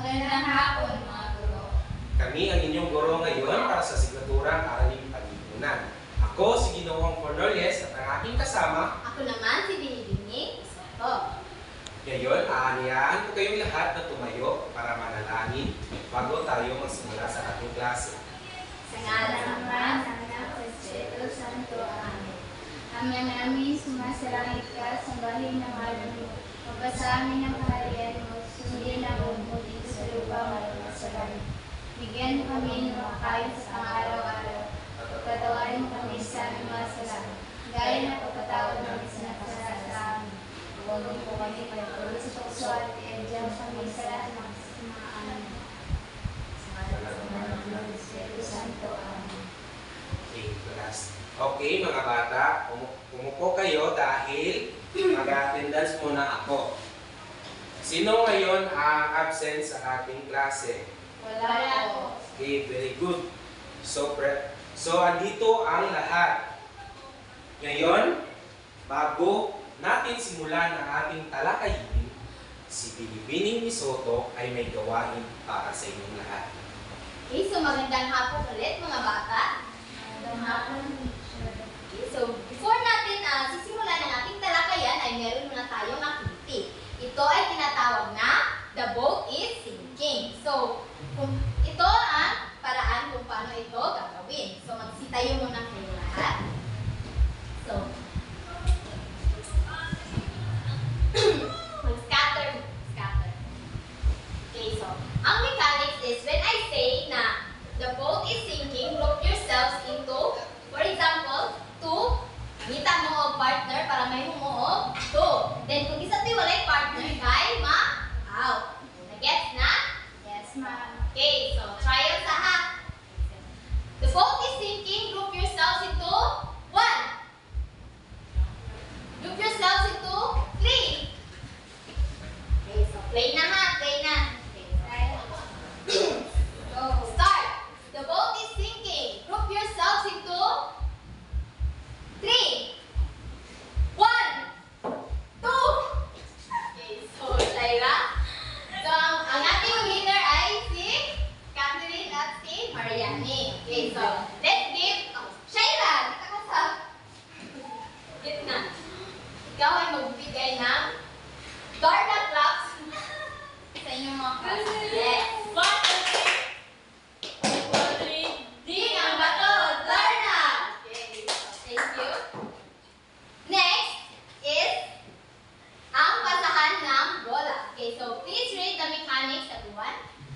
Magandang hapon, mga guro. Kami ang inyong guro ngayon para sa signaturang Araling Panlipunan. Ako si Ginoong Cornelius at ang aking kasama. Ako naman si Binibining Isoto. Ngayon, aanayaan ko kayong lahat na tumayo para manalangin bago tayo magsimula sa ating klase. Sa ngalan ng Ama, ng Anak, at Espiritu Santo. Amen. Ama namin, sumasalangit ka, sambahin ng ngalan mo. Mapasa amin ang kaharian mo, sundin ang huwag mo dito sa lupa, malaman sa langit. Bigyan mo kami ng makain sa pang-araw-araw. Pagpatawarin mo kami sa aming mga sala. Gaya na pagpatawad namin sa nakasala sa amin. Huwag mo po kami pagpulot sa tukso at iadyan kami sa lahat ng mga amin. Sa ngalan ng Espiritu Santo. Amen. Okay, class. Okay, mga bata, umupo kayo dahil mag-attendance muna ako. Sino ngayon ang absent sa ating klase? Wala po. Okay, very good. So andito ang lahat. Ngayon, bago natin simulan ang ating talakayin, si Binibining Isoto ay may gawain para sa inyong lahat. Okay, so magandang hapon ulit mga bata. Magandang hapon. Okay, so before natin sisimulan ang ating talakayan ay meron muna tayong activity. Ito ay tinatawag na The Boat is Sinking. So, ito ang paraan kung paano ito gagawin. So, magsitayo muna kayo lahat. So, mag-scatter. Okay, so, ang mechanics is when I say na the boat is sinking, group yourselves into, for example, 2, kita mo o partner para may humuog, 2. Then, kung isa tiwalay partner, kay ma-out. Nagets na? Yes, ma'am. Okay, so, trial sa ha. The boat is sinking, group yourselves into 1. Group yourselves into 3. Okay, so play na ha, play na. Okay, so start. The boat is sinking. Group yourselves into 3. 1, 2. Okay, so Lyra. So ang ating winner ay si Catherine at si Mariani. Okay, so let's give Shaira, kita ka sa gitna. Ikaw ay magbigay ng Dorna claps sa inyong mga class. Yes. 1, 2, 3. Ding ang bato, Dorna! Okay, so thank you. Next is ang pasahan ng bola. Okay, so please read the mechanics at 1.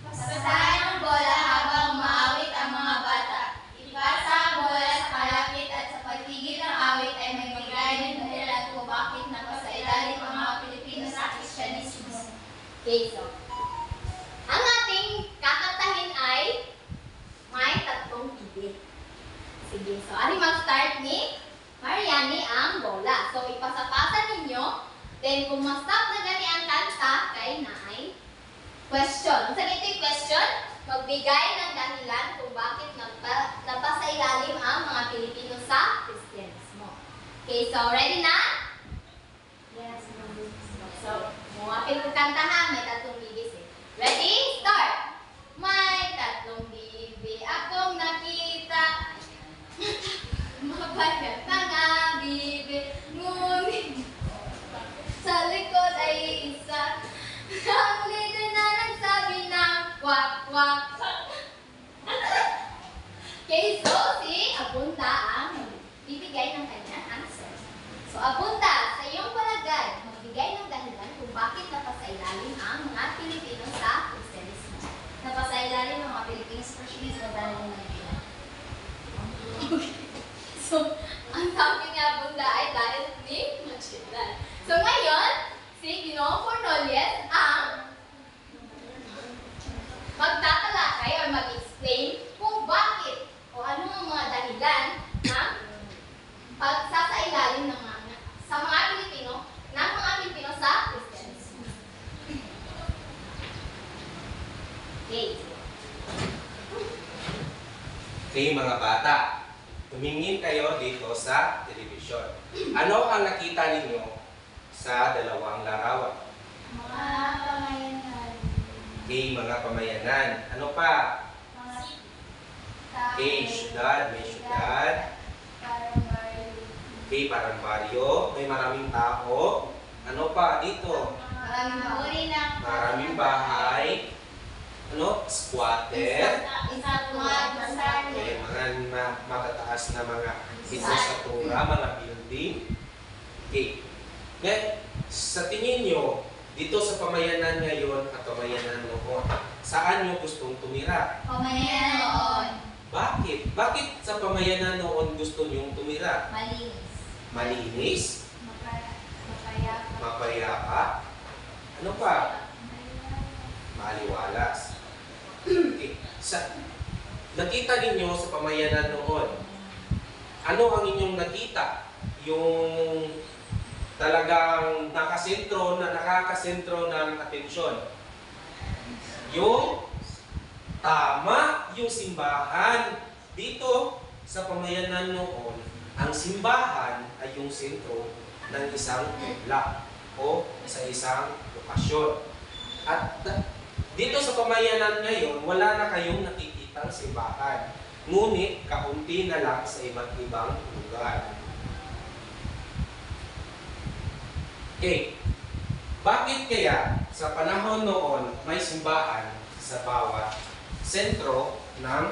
Pasahan ng bola habang maawit ang mga bata. Ipasa ang bola sa kalapit at sa patigil ng awit ay may magbigay ng dahilan kung bakit napasailalim ang mga Pilipino sa Kristyanismo. Okay, so ang ating kakantahin ay may 3 bibig. Sige, so ari mag-start ni Mariani ang bola. So ipasa-pasa ninyo, then kung ma-stop na gani ang kanta, kay naay question. Sa ito question, magbigay ng dahilan kung bakit napasailalim ang mga Pilipino sa Kristyanismo. Okay, so ready na? Yes, ma'am. So, muapil ko kanta ha, may 3 bibig eh. Ready? Start! May 3 bibig akong nakita. Mabayat mga bibig, ngunit sa likod ay isa. Ang leader na nagsabi ng kwak-kwak. Okay, so si Abunda ang bibigay ng kanyang answer. So Abunda, sa iyong palagay, magbigay ng dahilan kung bakit napasailalim ang mga Pilipino sa Kristyanismo. Napasailalim ang mga Pilipino sa Kristyanismo dahil ng Biblia. So, ang sabi nga Abunda ay dahil ni Magellan. So ngayon, si Ginoong Cornelius ang magtatalakay o mag-explain kung bakit o ano ang mga dahilan ng pagsasailalim ng sa mga Pilipino sa Kristyanismo. Okay. Okay, mga bata, tumingin kayo dito sa telebisyon. Ano ang nakita ninyo sa dalawang larawan? Mga pamayanan. Okay, mga pamayanan. Ano pa? Okay, syudad. May syudad. Okay, parang baryo. May maraming tao. Ano pa dito? Maraming bahay. Ano? Squatter. Okay, mga matataas na mga infrastruktura, mga building. Okay. Ngayon, sa tingin nyo, dito sa pamayanan ngayon at pamayanan noon, saan nyo gustong tumira? Bakit? Bakit sa pamayanan noon gusto nyong tumira? Malinis? Mapayapa? Ano pa? Maliwalas. Okay. Nakita ninyo sa pamayanan noon, ano ang inyong nakita? Yung talagang nakakasentro ng atensyon. Yung tama, yung simbahan. Dito sa pamayanan noon, ang simbahan ay yung sentro ng isang block o sa isang lokasyon. At dito sa pamayanan ngayon, wala na kayong nakikitang simbahan. Ngunit, kaunti na lang sa iba't ibang lugar. Okay. Bakit kaya sa panahon noon may simbahan sa bawat sentro ng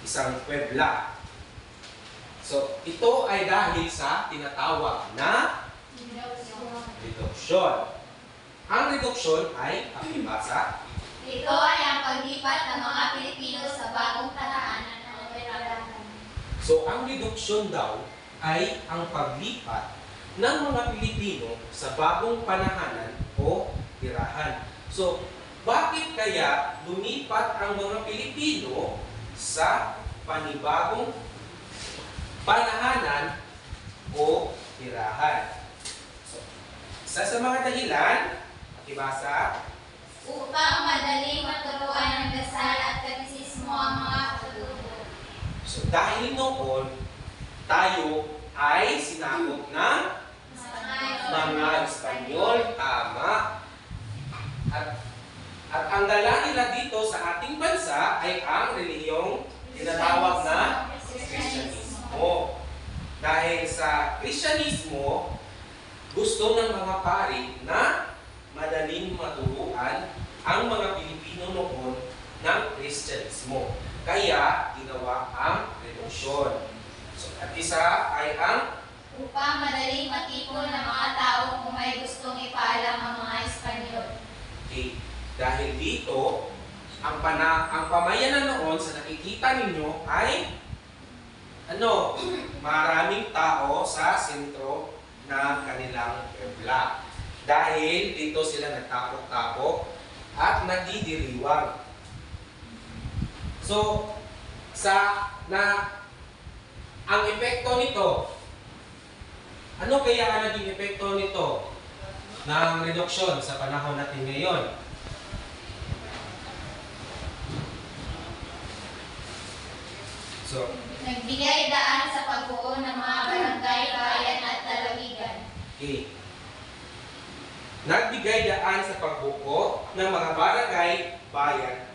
isang puebla? So, ito ay dahil sa tinatawag na reduksyon. Ang reduksyon ay pakibasa. Ito ay ang paglipat ng mga Pilipino sa bagong tahanan ng Pilipinas. So, ang reduksyon daw ay ang paglipat ng mga Pilipino sa bagong panahanan o tirahan. So, bakit kaya lumipat ang mga Pilipino sa panibagong panahanan o tirahan? So, isa sa mga dahilan, pakibasa, Upang madaling maturuan ng dasal at katisismo ang mga katutubo. so dahil noon, tayo ay sinakop ng mga Espanyol, tama. At ang dala nila dito sa ating bansa ay ang relihiyong tinatawag na Kristyanismo. Dahil sa Kristyanismo, gusto ng mga pari na madaling maturuan ang mga Pilipino noon ng Kristyanismo. Kaya ginawa ang reduksyon. So, at isa ay ang Upang madaling matipon ng mga tao kung may gustong ipaalam ang mga Espanyol. okay. Dahil dito, ang pamayanan noon sa nakikita ninyo ay maraming tao sa sentro ng kanilang puebla. Dahil dito sila nagtapok-tapok at nagdidiriwang. So, ang epekto nito, ano kaya ang naging epekto nito ng reduksyon sa panahon natin ngayon? So, Nagbigay daan sa pagbuo ng mga barangay, bayan at lalawigan. okay. Nagbigay daan sa pagbuo ng mga barangay, bayan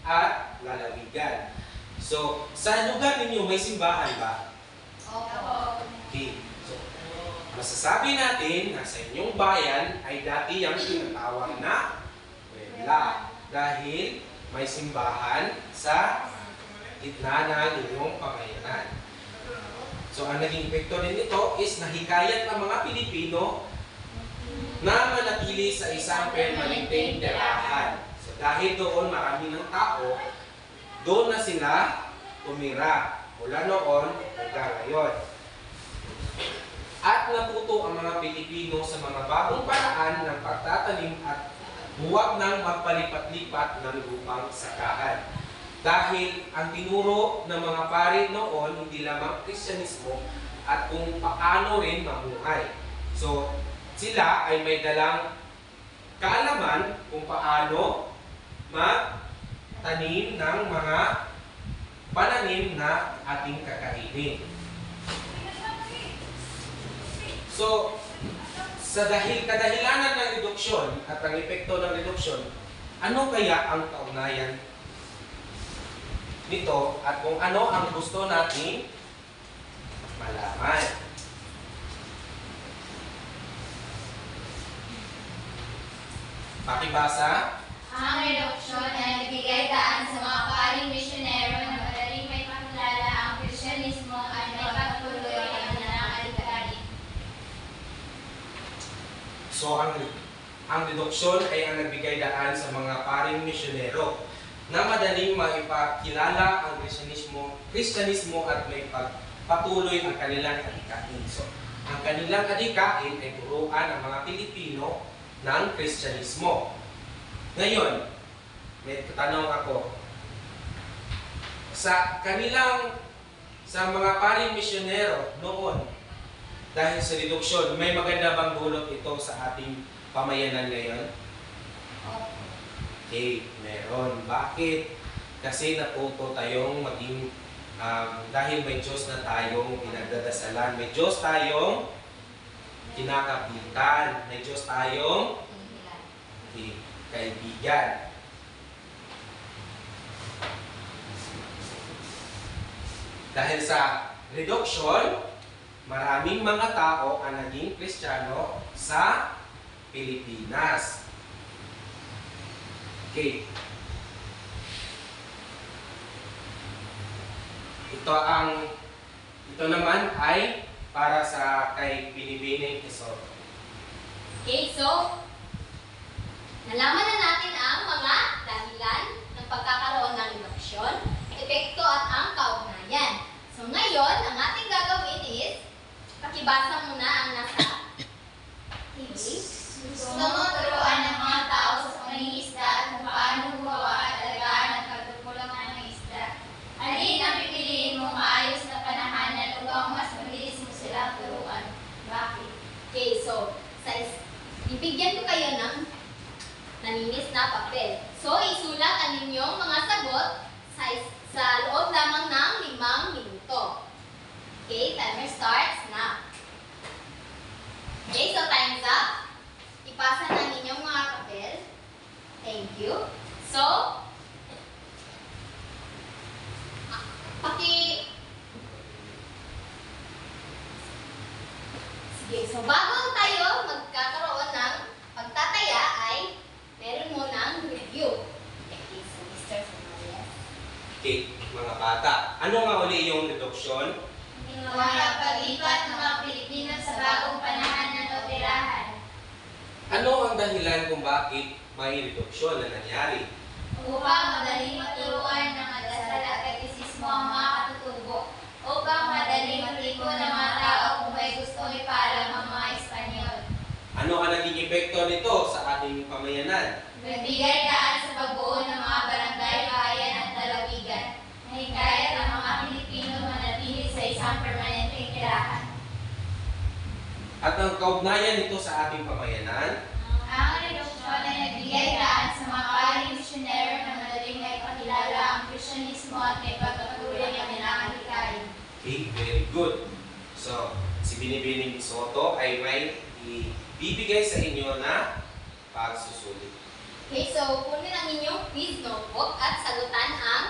at lalawigan. So, sa lugar ninyo may simbahan ba? Opo. Okay. So, masasabi natin na sa inyong bayan ay dati yung tinatawag na puebla dahil may simbahan sa gitna ng inyong pamayanan. So, ang naging epekto din nito is nahikayat ng mga Pilipino na manatili sa isang permanenteng tirahan. So, dahil doon marami ng tao, doon na sila tumira mula noon hanggang ngayon. At natuto ang mga Pilipino sa mga bagong paraan ng pagtatanim at huwag nang magpalipat-lipat ng lupang sakahan. Dahil ang tinuro ng mga pari noon hindi lamang Kristyanismo at kung paano rin mamuhay. So, sila ay may dalang kaalaman kung paano magtanim ng mga pananim na ating kakainin. So, sa kadahilanan ng reduksyon at ang epekto ng reduksyon, Ano kaya ang kaugnayan nito at kung ano ang gusto nating malaman? Pakibasa. Ang reduksyon ay nagbigay daan sa mga paring misyonero na madaling may pakilala ang Krisyanismo at may pagtuloy ang kanilang alikarin. So, ang reduksyon ay ang nagbigay daan sa mga paring misyonero na madaling maipakilala ang Kristyanismo at may patuloy ang kanilang adikain. So, ang kanilang adikain ay turuan ang mga Pilipino ng Kristyanismo. Ngayon, may tanong ako. Sa mga paring misyonero noon, dahil sa reduksyon, may maganda bang dulot ito sa ating pamayanan ngayon? Okay, meron. Bakit? Kasi natuto tayong maging, dahil may Diyos na tayong pinagdadasalan, may Diyos tayong kinakapitan, may Diyos tayong kaibigan. Dahil sa reduction, maraming mga tao ang naging Kristiyano sa Pilipinas. Okay. Ito naman ay para sa kay Binibining Isoto. Okay, so, nalaman na natin ang mga dahilan ng pagkakaroon ng reduksyon, epekto at ang kaugnayan. So ngayon, ang ating gagawin is, pakibasa muna ang nasa TV. Gusto mo turuan ng mga tao sa pangingisda at kung paano gumawa at alagaan ang kagulong ng isda. Alin ang pipiliin mong maayos na panahanan upang mas mabilis mo sila turuan? Bakit? Okay, so, bibigyan ko kayo ng naninis na papel. So, isulat ang inyong mga sagot sa loob lamang ng 5 minuto. Okay, timer starts now. Okay, so time's up. Ipasa na ninyong mga papel. Thank you. So, sige, so bago tayo magkakaroon ng pagtataya ay meron munang review. Okay, so Mr. Fernandez. Okay, mga bata. Ano nga uli yung reduksyon? Ginawa paglipat ng mga Pilipino sa bagong panahanan o tirahan. Ano ang dahilan kung bakit may reduksyon na nangyari? Upang madaling maturuan ng dasal at katekismo ang mga katutubo. Upang madaling matiko ng mga tao kung may gustong ipaalam ang mga Espanyol. Ano ang naging epekto nito sa ating pamayanan? Nagbigay daan sa pagbuo ng mga barangay, bayan at lalawigan. Nahikayat ang mga Pilipino manatili sa isang permanenteng tirahan. At ang kaugnayan nito sa ating pamayanan? Ang reduksyon ay nagbigay daan sa mga paring misyonero na madaling may pakilala ang Krisyanismo at may pagpatuloy ang kanilang alikarin. Okay, very good. So, si Binibining Soto ay may ibibigay sa inyo na pagsusulit. Okay, so kunin ang inyong quiz notebook at sagutan ang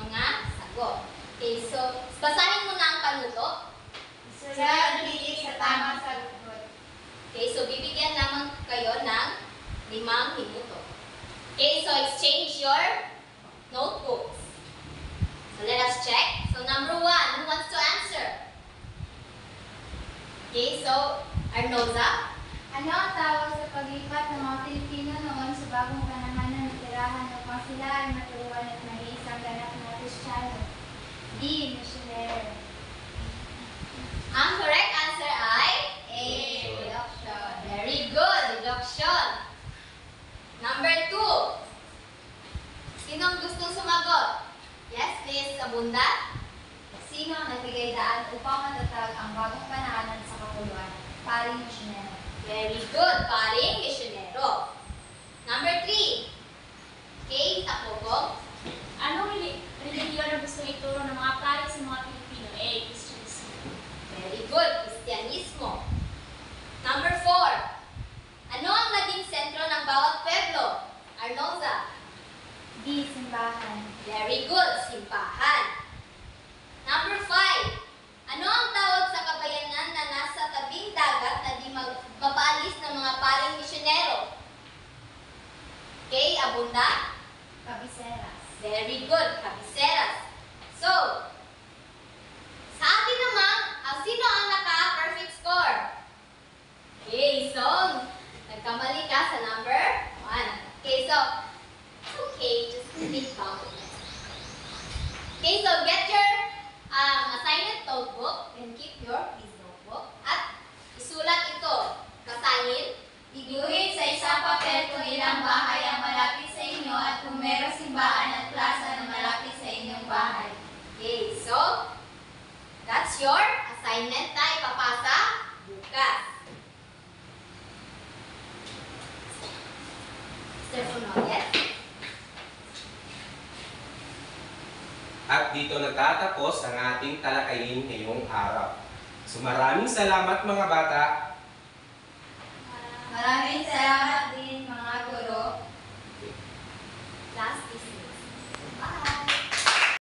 mga sagot. Okay, so basahin mo na ang panuto. Sulat ang titik sa tamang sagot. Okay, so bibigyan naman kayo ng 5 minuto. Okay, so exchange your notebooks. So let us check. So number 1, who wants to answer? Okay, so Arnoza. Ano ang tawag sa paglipat ng mga Pilipino noon sa bagong panahanan ng tirahan upang sila ay maturuan at maging isang ganap na Kristiyano? D. Missionary. Ang correct answer ay A. Reduction. Very good. Reduction. Number 2. Sinong gustong sumagot? Yes, please, Abunda. Sino ang nagbigay daan upang matatag ang bagong panahanan sa kapuluan? Paring Missionary. Very good. Paring misyonero. Number 3. Okay, Takogong. Anong relihiyon ang gusto ituro ng mga pari sa mga Pilipino? A. Christianism. Very good. Kristyanismo. Number 4. Ano ang naging sentro ng bawat pueblo? Arnoza? D. Simbahan. Very good, simbahan. Number 5. Ano ang tawag sa kabayanan na nasa tabing dagat na di mapaalis ng mga paring misyonero? Okay, Abunda? Cabeceras. Very good, Cabeceras. So, sa atin naman, sino ang naka-perfect score? Okay, so, nagkamali ka sa number 1. Okay, so, it's okay, just think about it. Okay, so get your assignment notebook and keep your quiz notebook. At isulat ito. Basahin. Iguhit sa isang papel kung ilang bahay ang malapit sa inyo at kung merong simbahan at plaza na malapit sa inyong bahay. Okay, so, that's your assignment na ipapasa bukas. Mr. Funoyes? At dito nagtatapos ang ating talakayin ngayong araw. So maraming salamat mga bata. Maraming salamat din mga